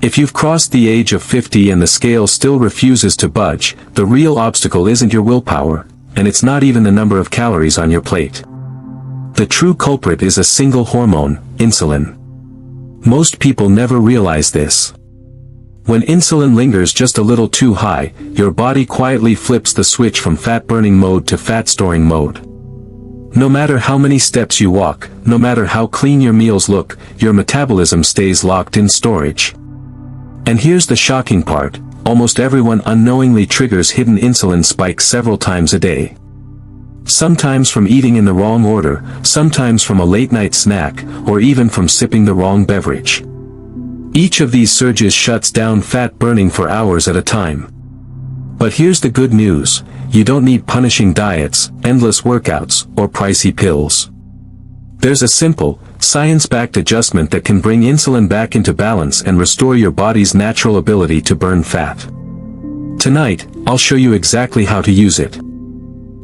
If you've crossed the age of 50 and the scale still refuses to budge, the real obstacle isn't your willpower, and it's not even the number of calories on your plate. The true culprit is a single hormone, insulin. Most people never realize this. When insulin lingers just a little too high, your body quietly flips the switch from fat-burning mode to fat-storing mode. No matter how many steps you walk, no matter how clean your meals look, your metabolism stays locked in storage. And here's the shocking part, almost everyone unknowingly triggers hidden insulin spikes several times a day. Sometimes from eating in the wrong order, sometimes from a late-night snack, or even from sipping the wrong beverage. Each of these surges shuts down fat burning for hours at a time. But here's the good news, you don't need punishing diets, endless workouts, or pricey pills. There's a simple, science-backed adjustment that can bring insulin back into balance and restore your body's natural ability to burn fat. Tonight, I'll show you exactly how to use it.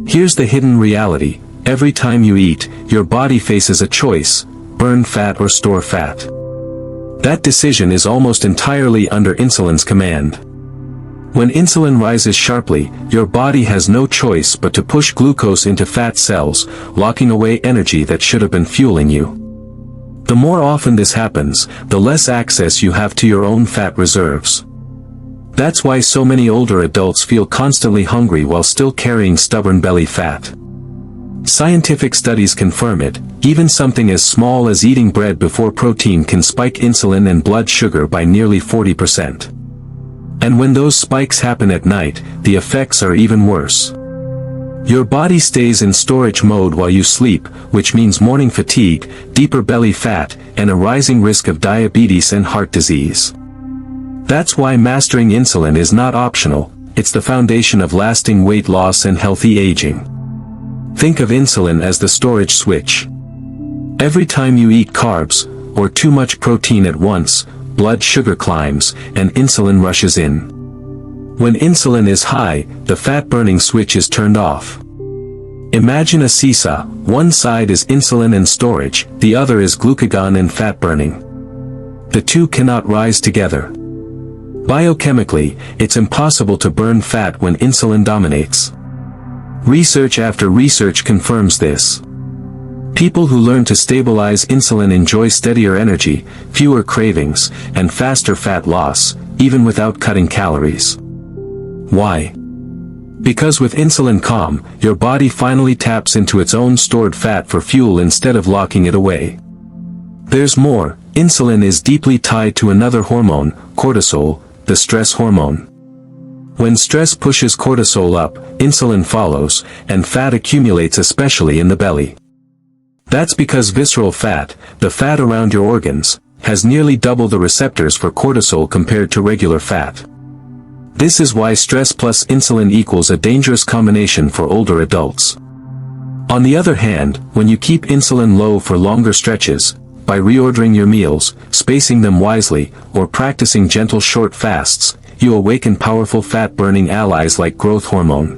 Here's the hidden reality, every time you eat, your body faces a choice, burn fat or store fat. That decision is almost entirely under insulin's command. When insulin rises sharply, your body has no choice but to push glucose into fat cells, locking away energy that should have been fueling you. The more often this happens, the less access you have to your own fat reserves. That's why so many older adults feel constantly hungry while still carrying stubborn belly fat. Scientific studies confirm it, even something as small as eating bread before protein can spike insulin and blood sugar by nearly 40%. And when those spikes happen at night, the effects are even worse. Your body stays in storage mode while you sleep, which means morning fatigue, deeper belly fat, and a rising risk of diabetes and heart disease. That's why mastering insulin is not optional, it's the foundation of lasting weight loss and healthy aging. Think of insulin as the storage switch. Every time you eat carbs, or too much protein at once, blood sugar climbs, and insulin rushes in. When insulin is high, the fat-burning switch is turned off. Imagine a seesaw, one side is insulin and storage, the other is glucagon and fat burning. The two cannot rise together. Biochemically, it's impossible to burn fat when insulin dominates. Research after research confirms this. People who learn to stabilize insulin enjoy steadier energy, fewer cravings, and faster fat loss, even without cutting calories. Why? Because with insulin calm, your body finally taps into its own stored fat for fuel instead of locking it away. There's more, insulin is deeply tied to another hormone, cortisol, the stress hormone. When stress pushes cortisol up, insulin follows, and fat accumulates especially in the belly. That's because visceral fat, the fat around your organs, has nearly double the receptors for cortisol compared to regular fat. This is why stress plus insulin equals a dangerous combination for older adults. On the other hand, when you keep insulin low for longer stretches, by reordering your meals, spacing them wisely, or practicing gentle short fasts, you awaken powerful fat-burning allies like growth hormone.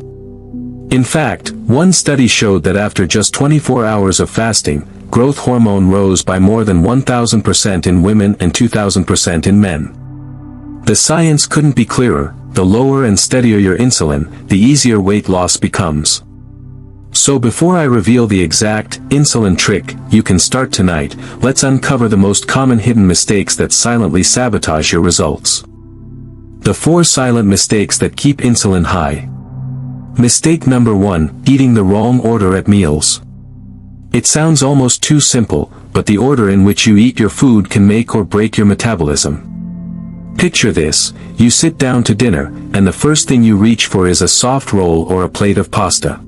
In fact, one study showed that after just 24 hours of fasting, growth hormone rose by more than 1,000% in women and 2,000% in men. The science couldn't be clearer, the lower and steadier your insulin, the easier weight loss becomes. So before I reveal the exact insulin trick you can start tonight, let's uncover the most common hidden mistakes that silently sabotage your results. The 4 silent mistakes that keep insulin high. Mistake number 1, eating the wrong order at meals. It sounds almost too simple, but the order in which you eat your food can make or break your metabolism. Picture this, you sit down to dinner, and the first thing you reach for is a soft roll or a plate of pasta.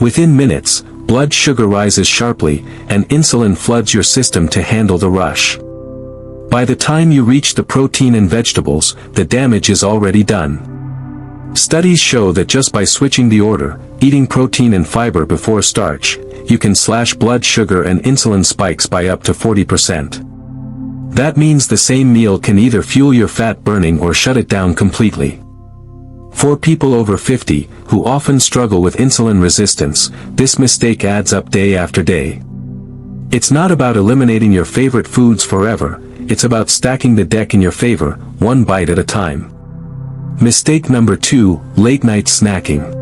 Within minutes, blood sugar rises sharply, and insulin floods your system to handle the rush. By the time you reach the protein and vegetables, the damage is already done. Studies show that just by switching the order, eating protein and fiber before starch, you can slash blood sugar and insulin spikes by up to 40%. That means the same meal can either fuel your fat burning or shut it down completely. For people over 50, who often struggle with insulin resistance, this mistake adds up day after day. It's not about eliminating your favorite foods forever, it's about stacking the deck in your favor, one bite at a time. Mistake number 2, late night snacking.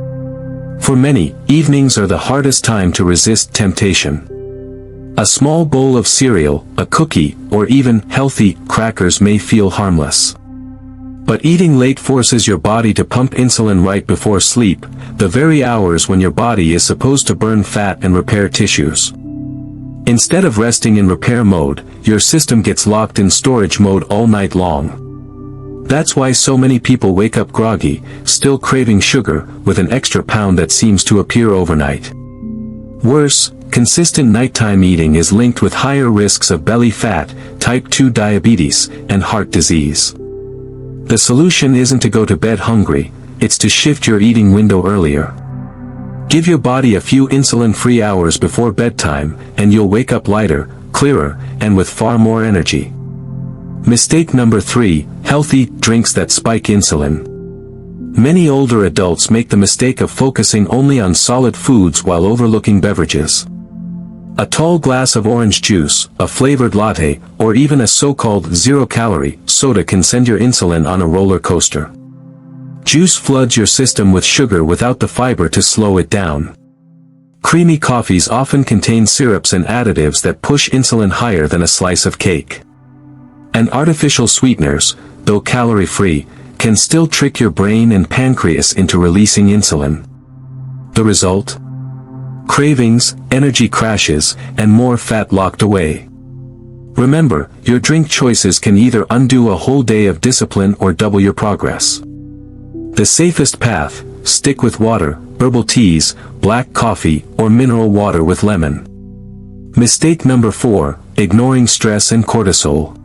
For many, evenings are the hardest time to resist temptation. A small bowl of cereal, a cookie, or even healthy crackers may feel harmless. But eating late forces your body to pump insulin right before sleep, the very hours when your body is supposed to burn fat and repair tissues. Instead of resting in repair mode, your system gets locked in storage mode all night long. That's why so many people wake up groggy, still craving sugar, with an extra pound that seems to appear overnight. Worse, consistent nighttime eating is linked with higher risks of belly fat, type 2 diabetes, and heart disease. The solution isn't to go to bed hungry, it's to shift your eating window earlier. Give your body a few insulin-free hours before bedtime, and you'll wake up lighter, clearer, and with far more energy. Mistake number 3, healthy drinks that spike insulin. Many older adults make the mistake of focusing only on solid foods while overlooking beverages. A tall glass of orange juice, a flavored latte, or even a so-called zero-calorie soda can send your insulin on a roller coaster. Juice floods your system with sugar without the fiber to slow it down. Creamy coffees often contain syrups and additives that push insulin higher than a slice of cake. And artificial sweeteners, though calorie-free, can still trick your brain and pancreas into releasing insulin. The result? Cravings, energy crashes, and more fat locked away. Remember, your drink choices can either undo a whole day of discipline or double your progress. The safest path: stick with water, herbal teas, black coffee, or mineral water with lemon. Mistake number 4, ignoring stress and cortisol.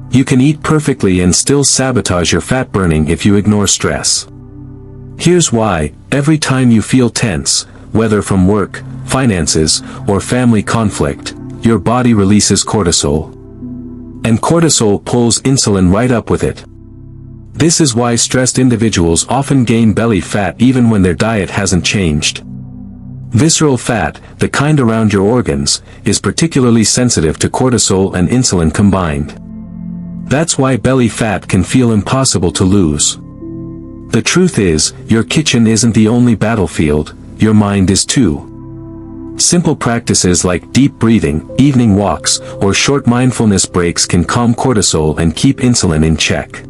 You can eat perfectly and still sabotage your fat burning if you ignore stress. Here's why: every time you feel tense, whether from work, finances, or family conflict, your body releases cortisol. And cortisol pulls insulin right up with it. This is why stressed individuals often gain belly fat even when their diet hasn't changed. Visceral fat, the kind around your organs, is particularly sensitive to cortisol and insulin combined. That's why belly fat can feel impossible to lose. The truth is, your kitchen isn't the only battlefield, your mind is too. Simple practices like deep breathing, evening walks, or short mindfulness breaks can calm cortisol and keep insulin in check.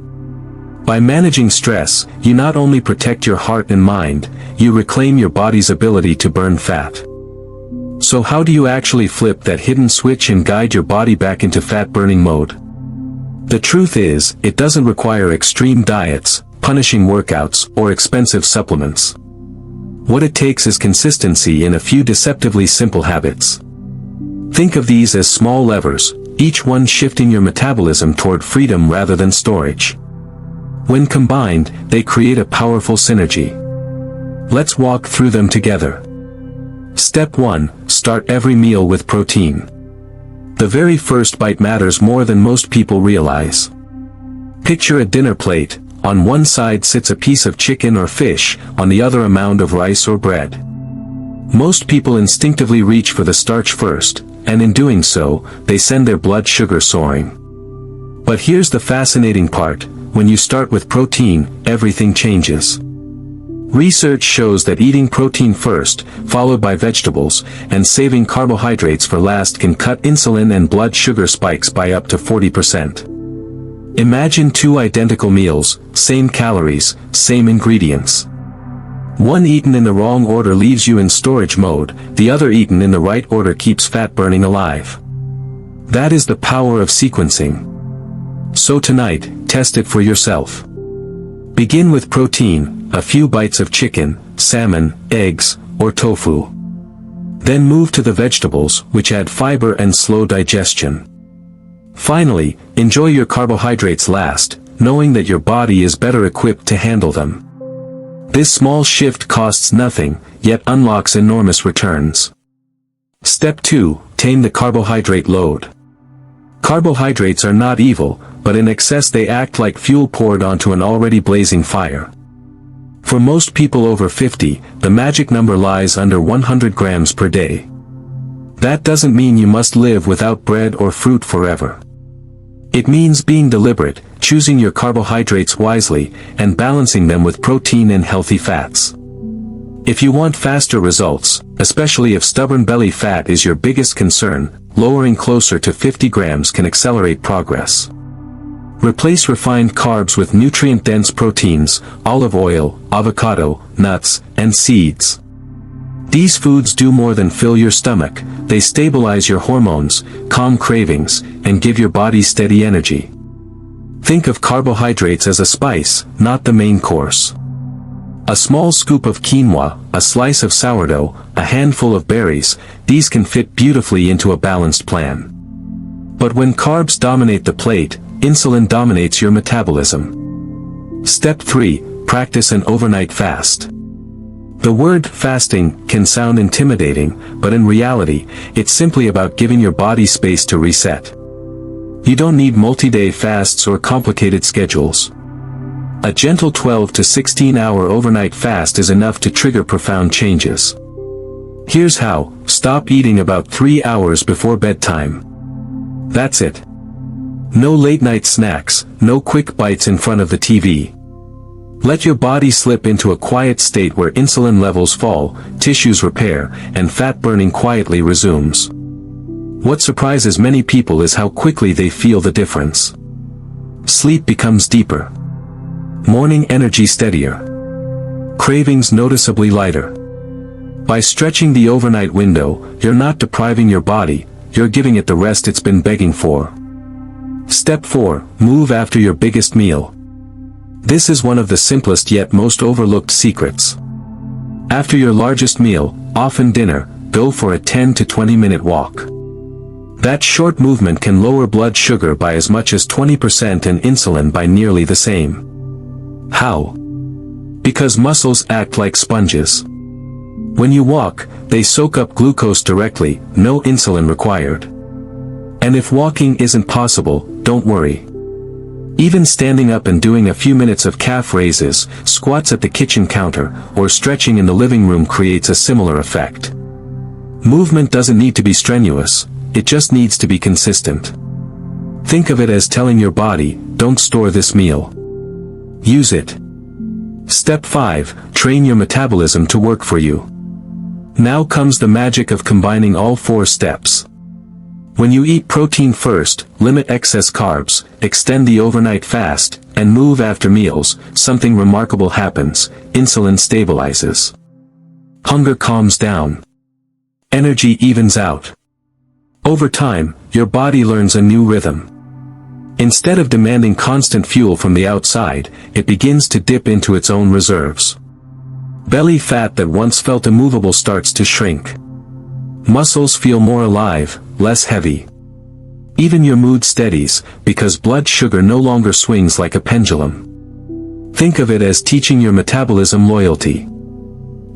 By managing stress, you not only protect your heart and mind, you reclaim your body's ability to burn fat. So how do you actually flip that hidden switch and guide your body back into fat-burning mode? The truth is, it doesn't require extreme diets, punishing workouts, or expensive supplements. What it takes is consistency in a few deceptively simple habits. Think of these as small levers, each one shifting your metabolism toward freedom rather than storage. When combined, they create a powerful synergy. Let's walk through them together. Step 1. Start every meal with protein. The very first bite matters more than most people realize. Picture a dinner plate. On one side sits a piece of chicken or fish, on the other a mound of rice or bread. Most people instinctively reach for the starch first, and in doing so, they send their blood sugar soaring. But here's the fascinating part: when you start with protein, everything changes. Research shows that eating protein first, followed by vegetables, and saving carbohydrates for last can cut insulin and blood sugar spikes by up to 40%. Imagine 2 identical meals, same calories, same ingredients. One eaten in the wrong order leaves you in storage mode, the other eaten in the right order keeps fat burning alive. That is the power of sequencing. So tonight, test it for yourself. Begin with protein, a few bites of chicken, salmon, eggs, or tofu. Then move to the vegetables, which add fiber and slow digestion. Finally, enjoy your carbohydrates last, knowing that your body is better equipped to handle them. This small shift costs nothing, yet unlocks enormous returns. Step 2. Tame the carbohydrate load. Carbohydrates are not evil, but in excess they act like fuel poured onto an already blazing fire. For most people over 50, the magic number lies under 100 grams per day. That doesn't mean you must live without bread or fruit forever. It means being deliberate, choosing your carbohydrates wisely, and balancing them with protein and healthy fats. If you want faster results, especially if stubborn belly fat is your biggest concern, lowering closer to 50 grams can accelerate progress. Replace refined carbs with nutrient-dense proteins, olive oil, avocado, nuts, and seeds. These foods do more than fill your stomach, they stabilize your hormones, calm cravings, and give your body steady energy. Think of carbohydrates as a spice, not the main course. A small scoop of quinoa, a slice of sourdough, a handful of berries, these can fit beautifully into a balanced plan. But when carbs dominate the plate, insulin dominates your metabolism. Step 3. Practice an overnight fast. The word fasting can sound intimidating, but in reality, it's simply about giving your body space to reset. You don't need multi-day fasts or complicated schedules. A gentle 12 to 16-hour overnight fast is enough to trigger profound changes. Here's how: stop eating about 3 hours before bedtime. That's it. No late-night snacks, no quick bites in front of the TV. Let your body slip into a quiet state where insulin levels fall, tissues repair, and fat burning quietly resumes. What surprises many people is how quickly they feel the difference. Sleep becomes deeper. Morning energy steadier. Cravings noticeably lighter. By stretching the overnight window, you're not depriving your body, you're giving it the rest it's been begging for. Step 4. Move after your biggest meal. This is one of the simplest yet most overlooked secrets. After your largest meal, often dinner, go for a 10 to 20 minute walk. That short movement can lower blood sugar by as much as 20% and insulin by nearly the same. How? Because muscles act like sponges. When you walk, they soak up glucose directly, no insulin required. And if walking isn't possible, don't worry. Even standing up and doing a few minutes of calf raises, squats at the kitchen counter, or stretching in the living room creates a similar effect. Movement doesn't need to be strenuous, it just needs to be consistent. Think of it as telling your body, don't store this meal. Use it. Step 5. Train your metabolism to work for you. Now comes the magic of combining all 4 steps. When you eat protein first, limit excess carbs, extend the overnight fast, and move after meals, something remarkable happens: insulin stabilizes. Hunger calms down. Energy evens out. Over time, your body learns a new rhythm. Instead of demanding constant fuel from the outside, it begins to dip into its own reserves. Belly fat that once felt immovable starts to shrink. Muscles feel more alive, less heavy. Even your mood steadies, because blood sugar no longer swings like a pendulum. Think of it as teaching your metabolism loyalty.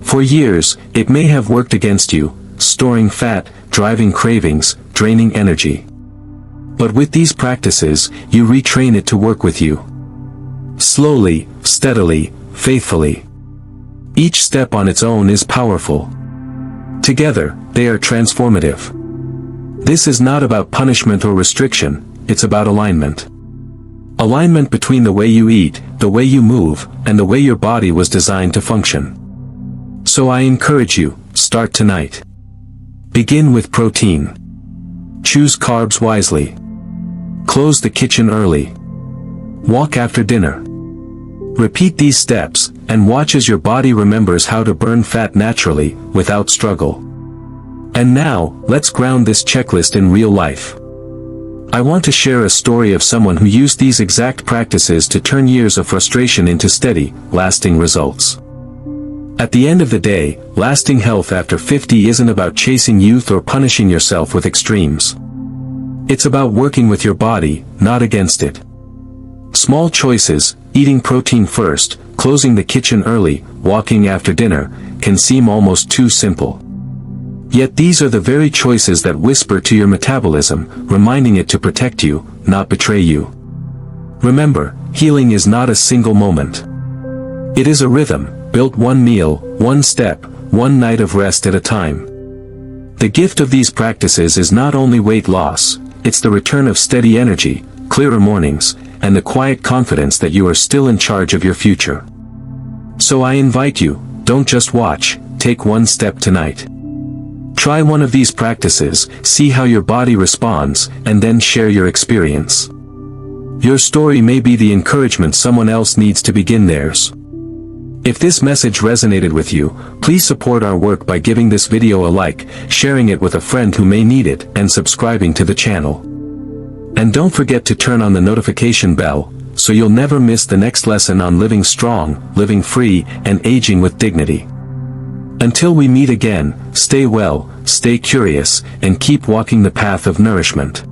For years, it may have worked against you, storing fat, driving cravings, draining energy. But with these practices, you retrain it to work with you. Slowly, steadily, faithfully. Each step on its own is powerful. Together, they are transformative. This is not about punishment or restriction, it's about alignment. Alignment between the way you eat, the way you move, and the way your body was designed to function. So I encourage you, start tonight. Begin with protein. Choose carbs wisely. Close the kitchen early. Walk after dinner. Repeat these steps, and watch as your body remembers how to burn fat naturally, without struggle. And now, let's ground this checklist in real life. I want to share a story of someone who used these exact practices to turn years of frustration into steady, lasting results. At the end of the day, lasting health after 50 isn't about chasing youth or punishing yourself with extremes. It's about working with your body, not against it. Small choices, eating protein first, closing the kitchen early, walking after dinner, can seem almost too simple. Yet these are the very choices that whisper to your metabolism, reminding it to protect you, not betray you. Remember, healing is not a single moment. It is a rhythm, built one meal, one step, one night of rest at a time. The gift of these practices is not only weight loss, it's the return of steady energy, clearer mornings, and the quiet confidence that you are still in charge of your future. So I invite you, don't just watch, take one step tonight. Try one of these practices, see how your body responds, and then share your experience. Your story may be the encouragement someone else needs to begin theirs. If this message resonated with you, please support our work by giving this video a like, sharing it with a friend who may need it, and subscribing to the channel. And don't forget to turn on the notification bell, so you'll never miss the next lesson on living strong, living free, and aging with dignity. Until we meet again, stay well, stay curious, and keep walking the path of nourishment.